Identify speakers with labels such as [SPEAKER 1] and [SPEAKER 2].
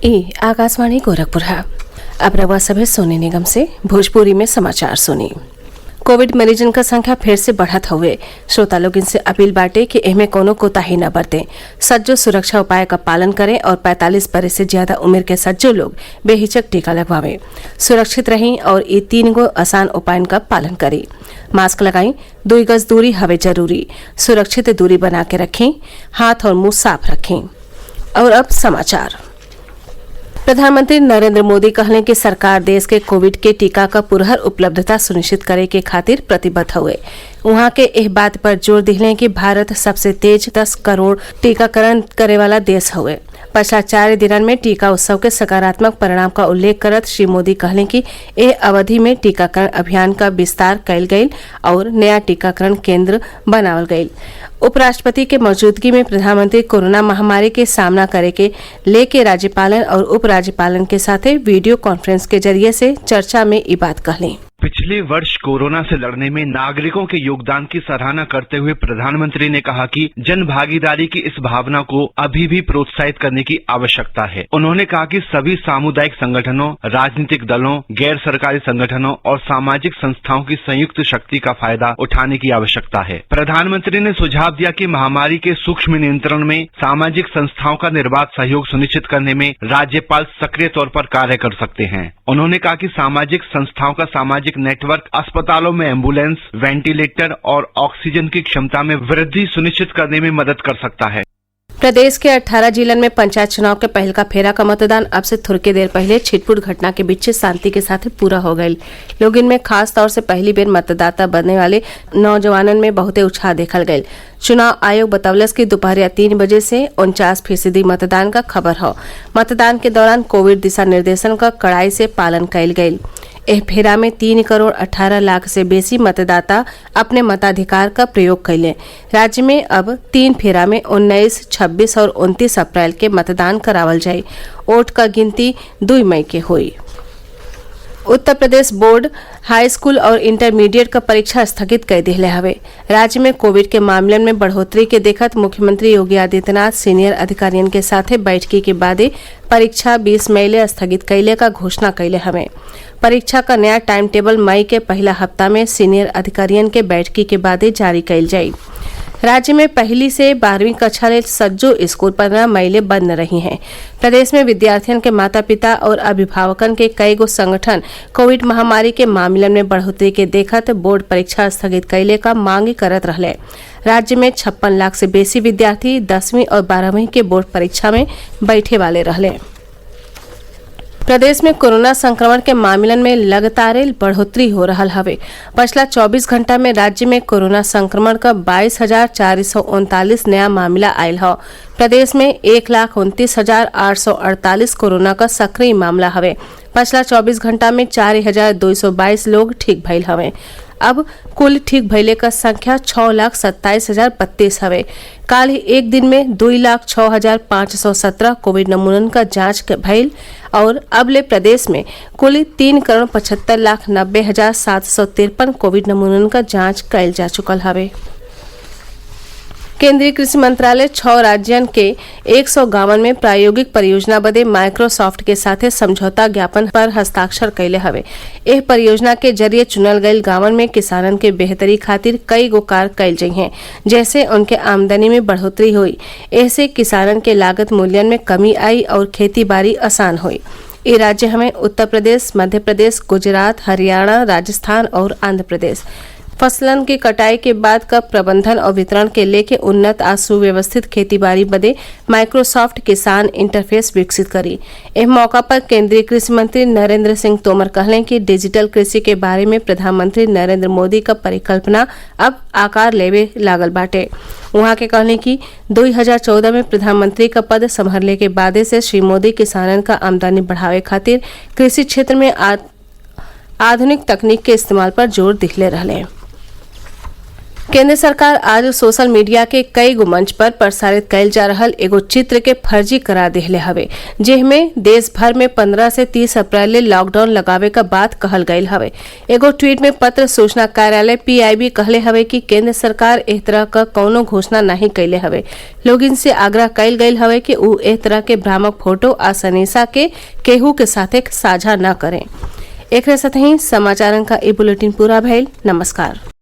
[SPEAKER 1] ये आकाशवाणी गोरखपुर है। अब रवा सभे सोने निगम से भोजपुरी में समाचार सुनी। कोविड मरीजन का संख्या फिर से बढ़त हुए। श्रोता लोग इनसे अपील बाटे कि एहमे कोनो कोताही न बरतें, सज्जो सुरक्षा उपाय का पालन करें और 45 बरस से ज्यादा उम्र के सज्जो लोग बेहिचक टीका लगवावें। सुरक्षित रहें और ये 3 गो आसान उपायन का पालन करें। मास्क लगाएं, 2 गज दूरी हवे जरूरी, सुरक्षित दूरी बना के रखें, हाथ और मुंह साफ रखें। और अब समाचार। प्रधानमंत्री नरेंद्र मोदी कहले कि सरकार देश के कोविड के टीका का पुरहर उपलब्धता सुनिश्चित करे के खातिर प्रतिबद्ध हुए। वहां के एह बात पर जोर दिले कि भारत सबसे तेज 10 करोड़ टीकाकरण करे वाला देश हुए। पिछला 4 दिनन में टीका उत्सव के सकारात्मक परिणाम का उल्लेख करत श्री मोदी कहले कि एह अवधि में टीकाकरण अभियान का विस्तार कयल गयल और नया टीकाकरण केंद्र बनावल गयल। उपराष्ट्रपति के मौजूदगी में प्रधानमंत्री कोरोना महामारी के सामना करे के लेके राज्यपालन और उपराज्यपालन के साथे वीडियो कॉन्फ्रेंस के जरिए से चर्चा में ये बात कहली।
[SPEAKER 2] पिछले वर्ष कोरोना से लड़ने में नागरिकों के योगदान की सराहना करते हुए प्रधानमंत्री ने कहा कि जन भागीदारी की इस भावना को अभी भी प्रोत्साहित करने की आवश्यकता है। उन्होंने कहा कि सभी सामुदायिक संगठनों, राजनीतिक दलों, गैर सरकारी संगठनों और सामाजिक संस्थाओं की संयुक्त शक्ति का फायदा उठाने की आवश्यकता है। प्रधानमंत्री ने सुझाव दिया कि महामारी के सूक्ष्म नियंत्रण में सामाजिक संस्थाओं का निर्बाध सहयोग सुनिश्चित करने में राज्यपाल सक्रिय तौर पर कार्य कर सकते हैं। उन्होंने कहा कि सामाजिक संस्थाओं का सामाजिक नेटवर्क अस्पतालों में एम्बुलेंस, वेंटिलेटर और ऑक्सीजन की क्षमता में वृद्धि सुनिश्चित करने में मदद कर सकता है।
[SPEAKER 1] प्रदेश के 18 जिलन में पंचायत चुनाव के पहल का फेरा का मतदान अब से थोड़ी देर पहले छिटपुट घटना के बीच शांति के साथ पूरा हो गयी। लोग इनमें खास तौर से पहली बेर मतदाता बनने वाले नौजवानन में बहुते उत्साह देखल गयल। चुनाव आयोग बतौलस की दोपहर 3 बजे से 49% मतदान का खबर हो। मतदान के दौरान कोविड दिशा निर्देशन का कड़ाई से पालन कयल गयल। एह फेरा में 3 करोड़ 18 लाख से बेसी मतदाता अपने मताधिकार का प्रयोग कैले। राज्य में अब 3 फेरा में 19, 26 और 29 अप्रैल के मतदान करावल जाये। वोट का गिनती 2 मई के हुई। उत्तर प्रदेश बोर्ड हाई स्कूल और इंटरमीडिएट का परीक्षा स्थगित कर दिले हवे। राज्य में कोविड के मामलन में बढ़ोतरी के देखत मुख्यमंत्री योगी आदित्यनाथ सीनियर अधिकारियों के साथ बैठकी के बाद परीक्षा 20 मई ले स्थगित कैले का घोषणा कैले हवे। परीक्षा का नया टाइम टेबल मई के पहला हफ्ता में सीनियर अधिकारियों के बैठकी के बाद जारी कैल जाये। राज्य में 1ली से 12वीं कक्षा ले सज्जो स्कूल 15 मई ले बंद रही हैं। प्रदेश में विद्यार्थियों के माता पिता और अभिभावकन के कई गो संगठन कोविड महामारी के मामले में बढ़ोतरी के देखत बोर्ड परीक्षा स्थगित कैले का मांग करत रहले। राज्य में 56 लाख से बेसी विद्यार्थी 10वीं और 12वीं के बोर्ड परीक्षा में बैठे वाले रहले। प्रदेश में कोरोना संक्रमण के मामलन में लगातार बढ़ोतरी हो रहा हवे। पिछला 24 घंटा में राज्य में कोरोना संक्रमण का 22,439 नया मामला आयल हो। प्रदेश में 1,29,848 कोरोना का सक्रिय मामला हवे। पिछला 24 घंटा में 4,222 लोग ठीक भइल हवे। अब कुल ठीक भइले का संख्या 6,27,032 हवे। काल ही एक दिन में 2,06,517 कोविड नमूनन का जांच भइल और अब ले प्रदेश में कुल 3,75,90,753 कोविड नमूनन का जांच कैल जा चुकल हवे। केंद्रीय कृषि मंत्रालय 6 राज्यन के 100 गांवन में प्रायोगिक परियोजना बदे माइक्रोसॉफ्ट के साथे समझौता ज्ञापन पर हस्ताक्षर कैले हवे। एह परियोजना के जरिए चुनल गयल गांवन में किसानन के बेहतरी खातिर कई गो कार्य कैल जाइ हैं, जैसे उनके आमदनी में बढ़ोतरी हुई। ऐसे किसानन के लागत मूल्यन में कमी आई और खेती बाड़ी आसान हुई। ये राज्य हमें उत्तर प्रदेश, मध्य प्रदेश, गुजरात, हरियाणा, राजस्थान और आंध्र प्रदेश। फसलन की कटाई के बाद का प्रबंधन और वितरण के लेके उन्नत आ सुव्यवस्थित खेती बाड़ी बदे माइक्रोसॉफ्ट किसान इंटरफेस विकसित करी। इस मौका पर केंद्रीय कृषि मंत्री नरेंद्र सिंह तोमर कहले कि डिजिटल कृषि के बारे में प्रधानमंत्री नरेंद्र मोदी का परिकल्पना अब आकार लेवे लागल बाटे। वहां के कहले कि 2014 में प्रधानमंत्री का पद संभालने के बाद से श्री मोदी किसानन का आमदनी बढ़ावे खातिर कृषि क्षेत्र में आधुनिक तकनीक के इस्तेमाल पर जोर दिखले रहले। केंद्र सरकार आज सोशल मीडिया के कई गो मंच पर प्रसारित कयल जा रहल एगो चित्र के फर्जी करार दिहले हवे, जेमें देश भर में 15 से 30 अप्रैल ले लॉकडाउन लगावे का बात कहल गयल हवे। एगो ट्वीट में पत्र सूचना कार्यालय PIB कहले हवे कि केंद्र सरकार एह तरह का कौनो घोषणा नहीं कैले हवे। लोगिन से आग्रह कयल गयल हवे कि ऊ एह तरह के भ्रामक फोटो आ सनेसा के केहू के साथे साझा न करें। एकरे साथ ही समाचारन का ई बुलेटिन पूरा भइल। नमस्कार।